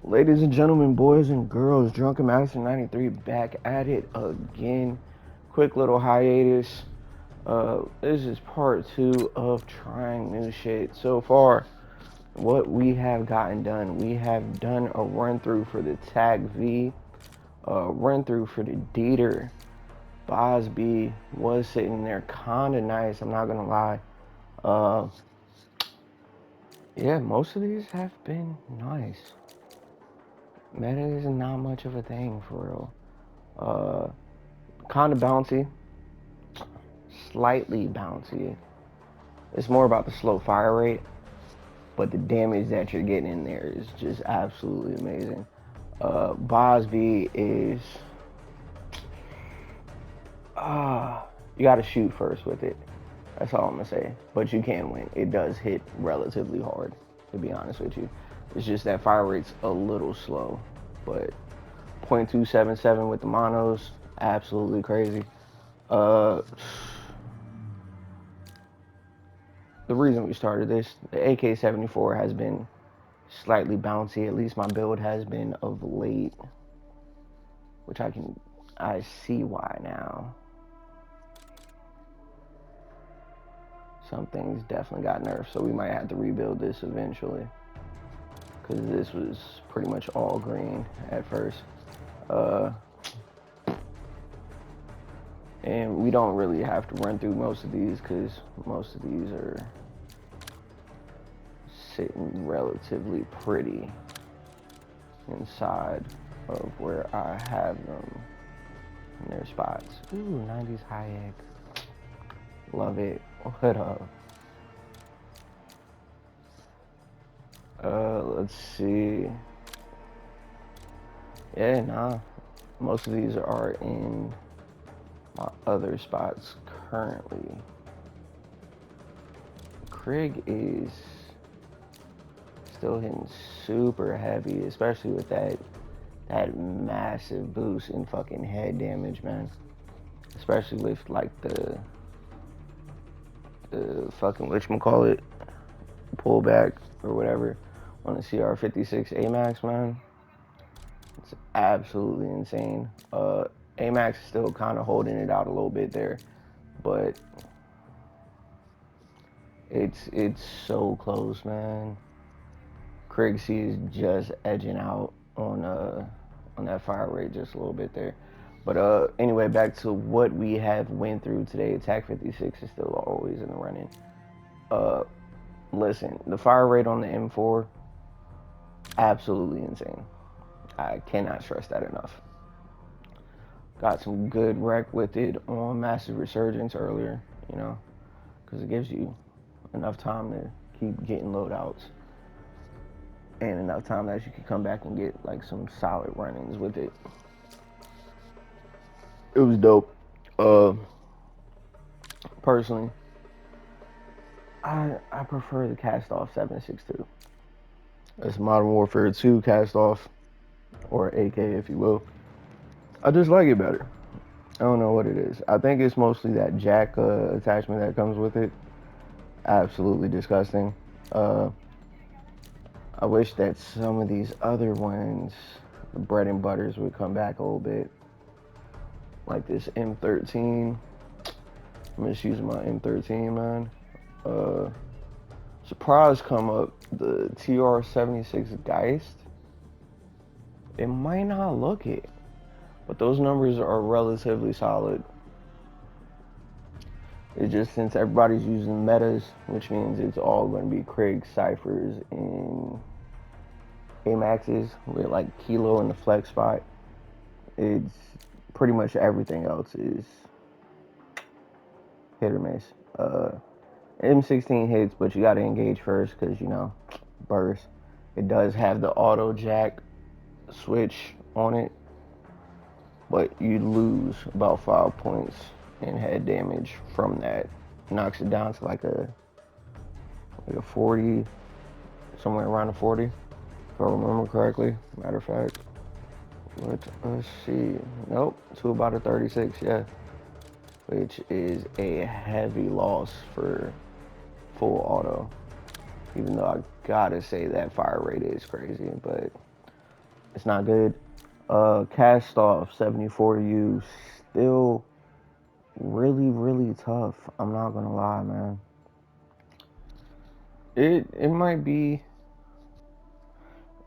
Ladies and gentlemen, boys and girls, Drunken Master 93 back at it again. Quick little hiatus. This is part two of trying new shit. So far, what we have gotten done, we have done a run through for the Tag V, a run through for the Dieter. Bosby was sitting there kinda nice, I'm not gonna lie. Uh, yeah, most of these have been nice. Meta is not much of a thing for real. Uh, Kind of bouncy, slightly bouncy. It's more about the slow fire rate, but the damage that you're getting in there is just absolutely amazing. Bosby is, you got to shoot first with it. That's all I'm gonna say. But you can win. It does hit relatively hard, to be honest with you. It's just that fire rate's a little slow, but 0.277 with the monos, absolutely crazy. Uh, the reason we started this, the AK-74 has been slightly bouncy. At least my build has been of late, which I see why now. Some things definitely got nerfed, so we might have to rebuild this eventually, because this was pretty much all green at first. Uh, and we don't really have to run through most of these, because most of these are sitting relatively pretty inside of where I have them in their spots. Ooh, 90s Hayek. Love it. What up? Let's see. Yeah, nah. Most of these are in my other spots currently. Krieg is still hitting super heavy, especially with that massive boost in fucking head damage, man. Especially with like the fucking whatchamacallit pullback or whatever on the CR56 AMAX, man. It's absolutely insane. AMAX is still kind of holding it out a little bit there, but it's so close, man. Craig C is just edging out on that fire rate just a little bit there. But anyway, back to what we have went through today. Attack 56 is still always in the running. Uh, Listen, the fire rate on the M4, absolutely insane. I cannot stress that enough. Got some good wreck with it on Massive Resurgence earlier, you know, because it gives you enough time to keep getting loadouts and enough time that you can come back and get like some solid run-ins with it. It was dope. Uh, Personally, I prefer the cast off 7.62. It's Modern Warfare 2 cast off, or AK if you will. I just like it better. I don't know what it is. I think it's mostly that jack attachment that comes with it. Absolutely disgusting. Uh, I wish that some of these other ones, the bread and butters, would come back a little bit. Like this M13. I'm just using my M13, man. Uh, Surprise come up, the TR-76 Geist. It might not look it, but those numbers are relatively solid. It's just since everybody's using metas, which means it's all going to be Krieg ciphers in AMAXs with like Kilo in the flex spot. It's pretty much everything else is hit or miss. M16 hits, but you got to engage first because, you know, burst. It does have the auto jack switch on it, but you lose about 5 points in head damage from that. Knocks it down to like a 40, somewhere around a 40, if I remember correctly. Matter of fact, let's see. Nope, to about a 36, yeah. Which is a heavy loss for full auto. Even though I gotta say that fire rate is crazy, but It's not good. Cast off 74U, still really, really tough. I'm not gonna lie, man. It might be.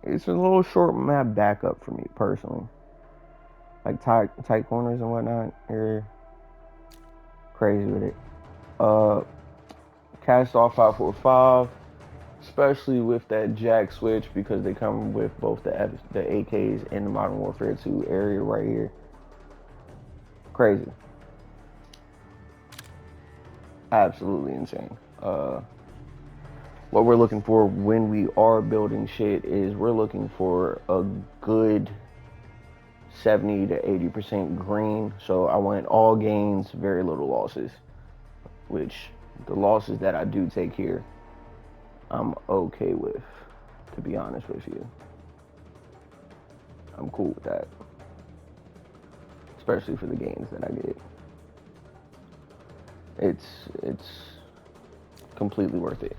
It's a little short map backup for me personally. Like tight corners and whatnot. You're crazy with it. Uh, Cast off 545, especially with that jack switch because they come with both the AKs and the Modern Warfare 2 area right here. Crazy. Absolutely insane. What we're looking for when we are building shit is we're looking for a good 70 to 80% green. So I want all gains, very little losses, which the losses that I do take here, I'm okay with, to be honest with you. I'm cool with that, especially for the gains that I get. It's completely worth it.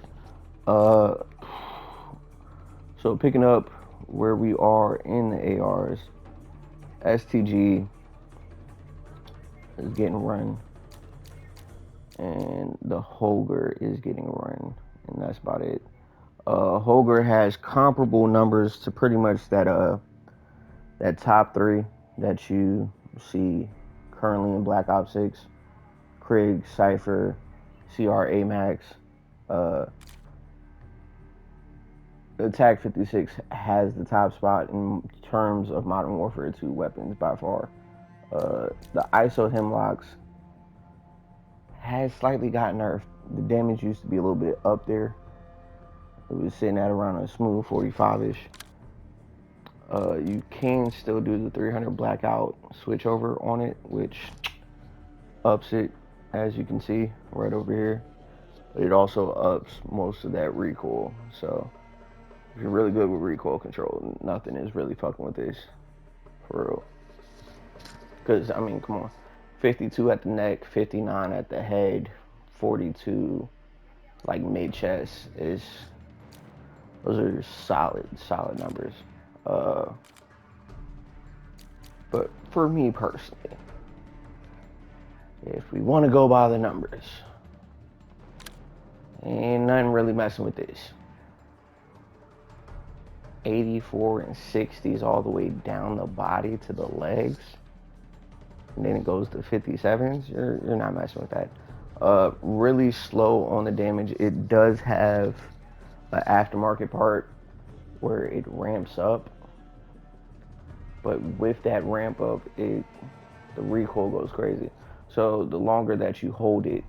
So picking up where we are in the ARs, STG is getting run, and the Holger is getting run, and that's about it. Holger has comparable numbers to pretty much that top three that you see currently in Black Ops 6. Krig, Cypher, CR AMAX. Attack 56 has the top spot in terms of Modern Warfare 2 weapons by far. The ISO Hemlocks has slightly got nerfed. The damage used to be a little bit up there. It was sitting at around a smooth 45-ish. You can still do the 300 blackout switchover on it, which ups it, as you can see right over here. But it also ups most of that recoil. So if you're really good with recoil control, nothing is really fucking with this, for real. Because, I mean, come on. 52 at the neck, 59 at the head, 42 like mid-chest is... Those are solid numbers. But for me personally, if we want to go by the numbers, ain't nothing really messing with this. 84 and 60s all the way down the body to the legs. And then it goes to 57s. You're not messing with that. Really slow on the damage. It does have an aftermarket part where it ramps up. But with that ramp up, the recoil goes crazy. So the longer that you hold it,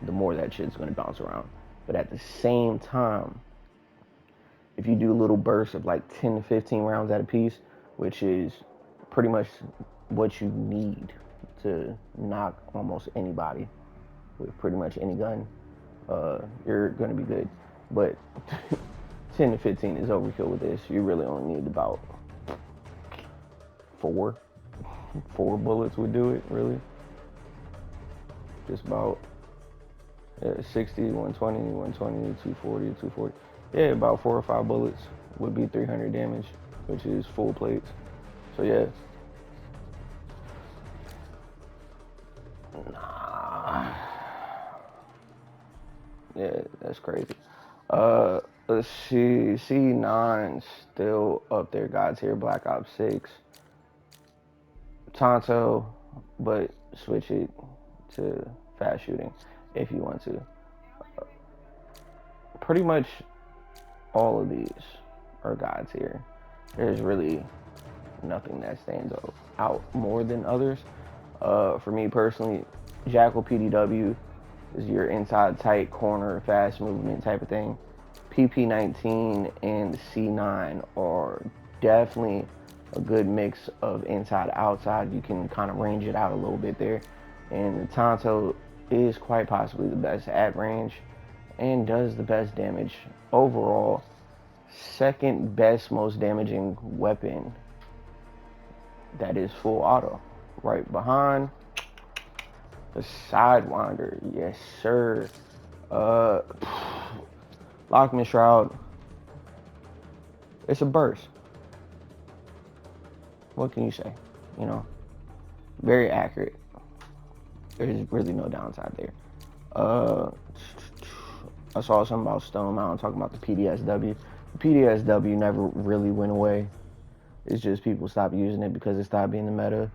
the more that shit's gonna bounce around. But at the same time, if you do little bursts of like 10 to 15 rounds at a piece, which is pretty much what you need to knock almost anybody with pretty much any gun, you're gonna be good. But 10 to 15 is overkill with this. You really only need about four bullets would do it, really. Just about 60, 120, 120, 240, 240. Yeah, about 4 or 5 bullets would be 300 damage, which is full plates. So yeah. Nah. Yeah, that's crazy. Let's see. C9 still up there, guys. Here, Black Ops 6. Tonto, but switch it to fast shooting if you want to. Pretty much all of these are gods here. There's really nothing that stands out more than others. For me personally, Jackal PDW is your inside tight corner, fast movement type of thing. PP19 and C9 are definitely a good mix of inside outside. You can kind of range it out a little bit there. And the Tonto is quite possibly the best at range and does the best damage overall. Second best most damaging weapon that is full auto. Right behind the Sidewinder, yes sir. Lockman Shroud It's a burst. What can you say? You know, very accurate. There's really no downside there. I saw something about Stone Mountain talking about the PDSW. The PDSW never really went away. It's just people stopped using it because it stopped being the meta.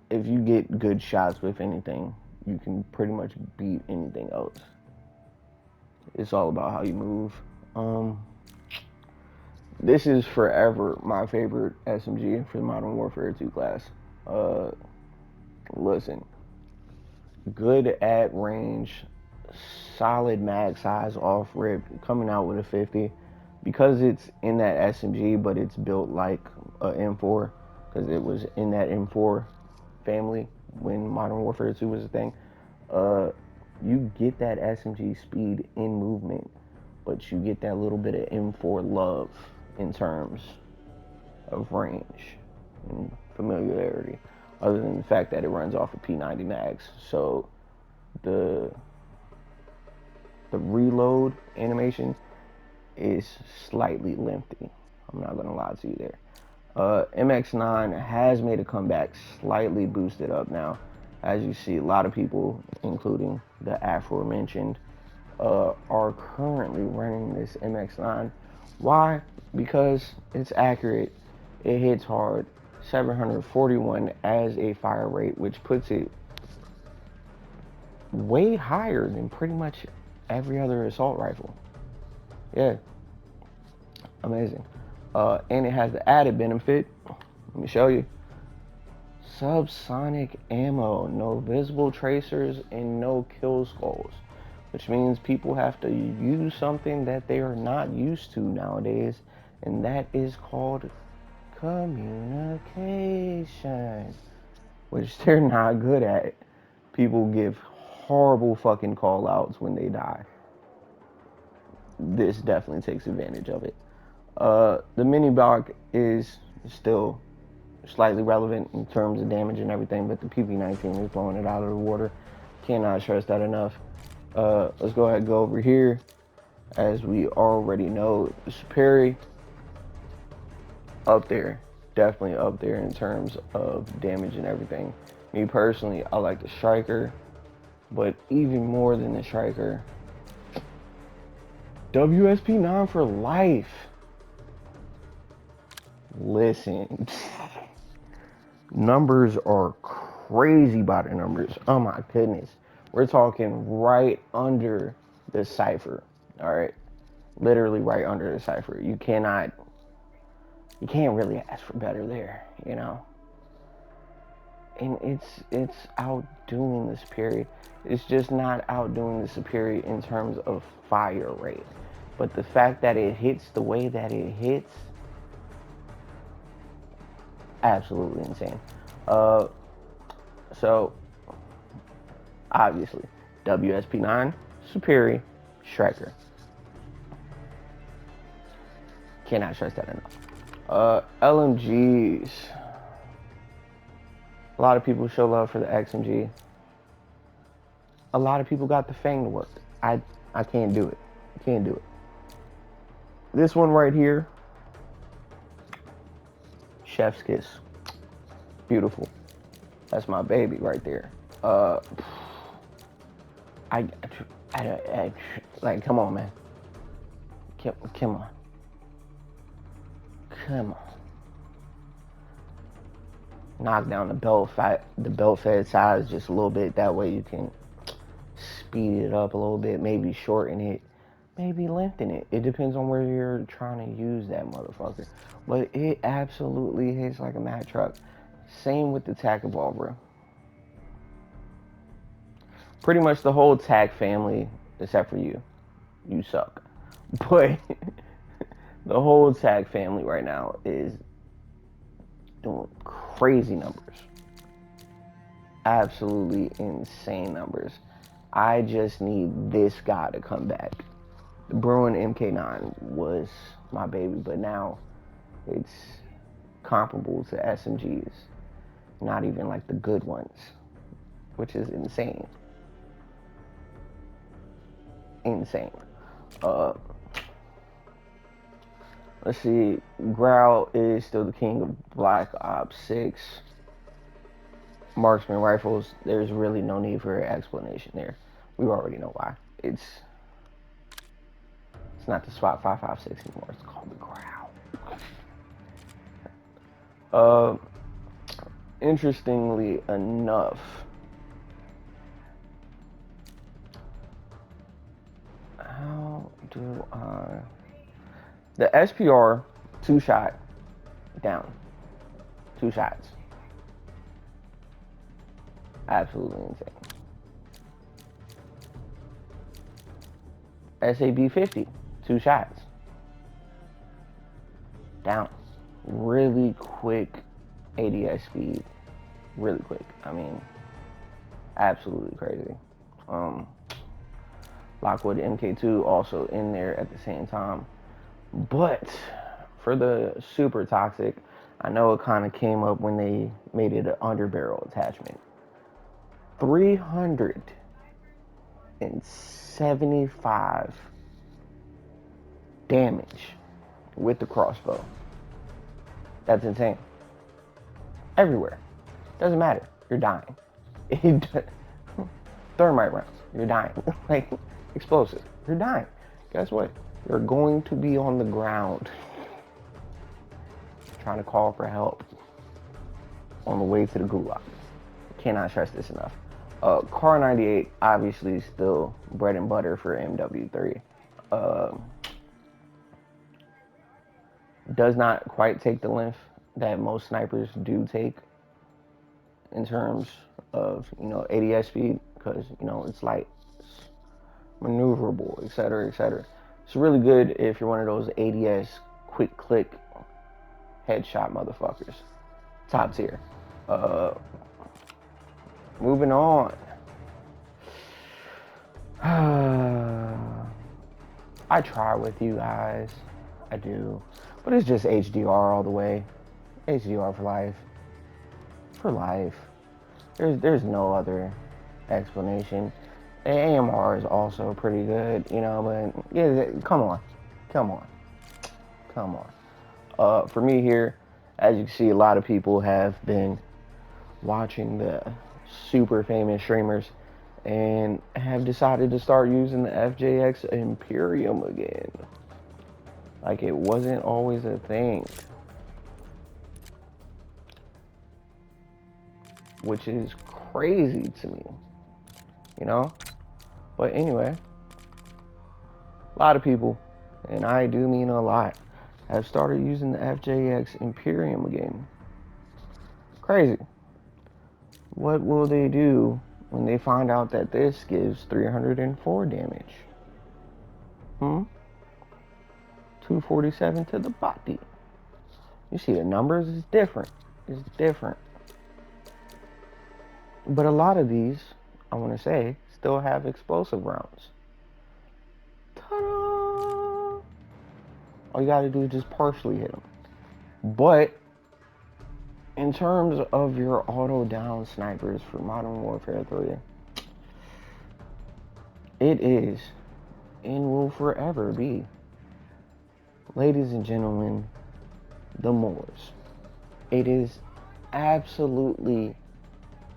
If you get good shots with anything, you can pretty much beat anything else. It's all about how you move. This is forever my favorite SMG for the Modern Warfare 2 class. Listen, good at range, solid mag size off rip, coming out with a 50. Because it's in that SMG, but it's built like a M4, because it was in that M4 family when Modern Warfare 2 was a thing. You get that SMG speed in movement, but you get that little bit of M4 love in terms of range and familiarity, other than the fact that it runs off of P90 mags. So the reload animation is slightly lengthy. I'm not gonna lie to you there. MX9 has made a comeback, slightly boosted up now. As you see, a lot of people, including the aforementioned, are currently running this MX9. Why? Because it's accurate, it hits hard, 741 as a fire rate, which puts it way higher than pretty much every other assault rifle. Yeah, amazing. And it has the added benefit, let me show you, subsonic ammo, no visible tracers, and no kill skulls, which means people have to use something that they are not used to nowadays, and that is called communication, which they're not good at. People give horrible fucking call outs when they die. This definitely takes advantage of it. The mini block is still slightly relevant in terms of damage and everything, but the PP19 is blowing it out of the water. Cannot stress that enough. Let's go ahead and go over here. As we already know, the Superi up there, definitely up there in terms of damage and everything. Me personally, I like the Striker, but even more than the Striker, WSP9 for life. Listen, numbers are crazy by the numbers. Oh my goodness. We're talking right under the Cypher. All right. Literally right under the Cypher. You can't really ask for better there, you know. And it's outdoing the Superi. It's just not outdoing the Superi in terms of fire rate. But the fact that it hits the way that it hits, absolutely insane. So obviously, WSP9, Superi, Striker. Cannot stress that enough. LMGs. A lot of people show love for the XMG. A lot of people got the Fang to work. I can't do it. Can't do it. This one right here, Chef's Kiss. Beautiful. That's my baby right there. I like, come on, man. Come on. Come on. Knock down the belt fed size just a little bit. That way you can speed it up a little bit, maybe shorten it, maybe lengthen it. It depends on where you're trying to use that motherfucker. But it absolutely hits like a Mack truck. Same with the TAC Evolver. Pretty much the whole TAC family, except for you. You suck. But the whole TAC family right now is doing crazy numbers. Absolutely insane numbers. I just need this guy to come back. The Bruen MK9 was my baby, but now it's comparable to SMGs. Not even like the good ones, which is insane. Insane. Let's see. Growl is still the king of Black Ops 6 marksman rifles. There's really no need for explanation there. We already know why. It's not the SWAT 5.56 anymore. It's called the Growl. Interestingly enough, how do I... The SPR 2-shot down. 2 shots. Absolutely insane. SAB-50, 2 shots. Down. Really quick ADS speed. Really quick. I mean, absolutely crazy. Lockwood MK2 also in there at the same time. But for the super toxic, I know it kind of came up when they made it an underbarrel attachment. 375 damage with the crossbow. That's insane. Everywhere. Doesn't matter. You're dying. Thermite rounds. You're dying. Like, explosive. You're dying. Guess what? You're going to be on the ground trying to call for help on the way to the gulag. Cannot stress this enough. Car 98, obviously still bread and butter for MW3. Does not quite take the length that most snipers do take in terms of, ADS speed, because, it's light, it's maneuverable, etc., etc. It's really good if you're one of those ADS quick click headshot motherfuckers. Top tier. Moving on. I try with you guys. I do. But it's just HDR all the way. HDR for life. For life. There's no other explanation. AMR is also pretty good, but yeah, come on. For me here, as you can see, a lot of people have been watching the super famous streamers and have decided to start using the FJX Imperium again. Like it wasn't always a thing. Which is crazy to me. But anyway, a lot of people, and I do mean a lot, have started using the FJX Imperium again. Crazy. What will they do when they find out that this gives 304 damage? 247 to the body. You see the numbers is different. It's different. But a lot of these, I want to say, still have explosive rounds. Ta-da! All you gotta do is just partially hit them. But in terms of your auto down snipers for Modern Warfare 3, it is and will forever be, ladies and gentlemen, the Moors. It is absolutely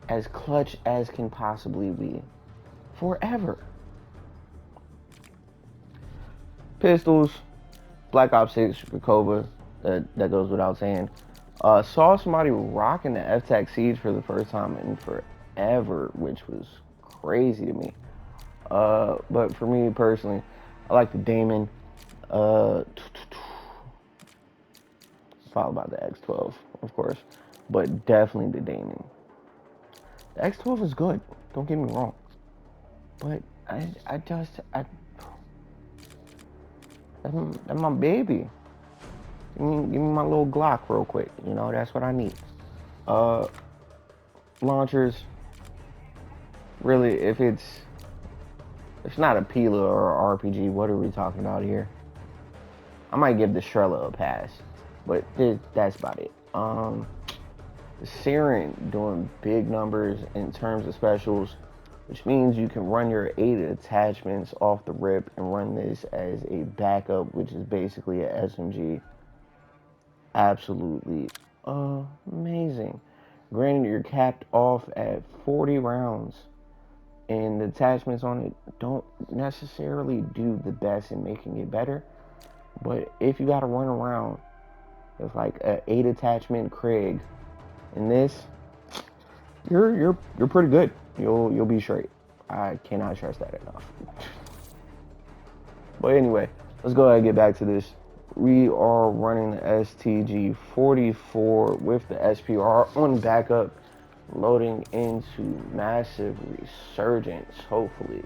as clutch as can possibly be. Forever. Pistols, Black Ops 6, Rakova, that goes without saying. Saw somebody rocking the F-Tac Siege for the first time in forever, which was crazy to me. But for me personally, I like the Damon, followed by the X12, of course, but definitely the Damon. The X12 is good, don't get me wrong, but that's my baby. Give me my little Glock real quick, that's what I need. Launchers, really, if it's not a Pila or an RPG, what are we talking about here? I might give the Strela a pass, but that's about it. The Siren doing big numbers in terms of specials, which means you can run your 8 attachments off the rip and run this as a backup, which is basically an SMG. absolutely amazing. Granted, you're capped off at 40 rounds, and the attachments on it don't necessarily do the best in making it better. But if you got to run around with like a 8 attachment Krieg in this, you're pretty good. You'll be straight. I cannot stress that enough. But anyway, let's go ahead and get back to this. We are running the STG-44 with the SPR on backup, loading into Massive Resurgence, hopefully.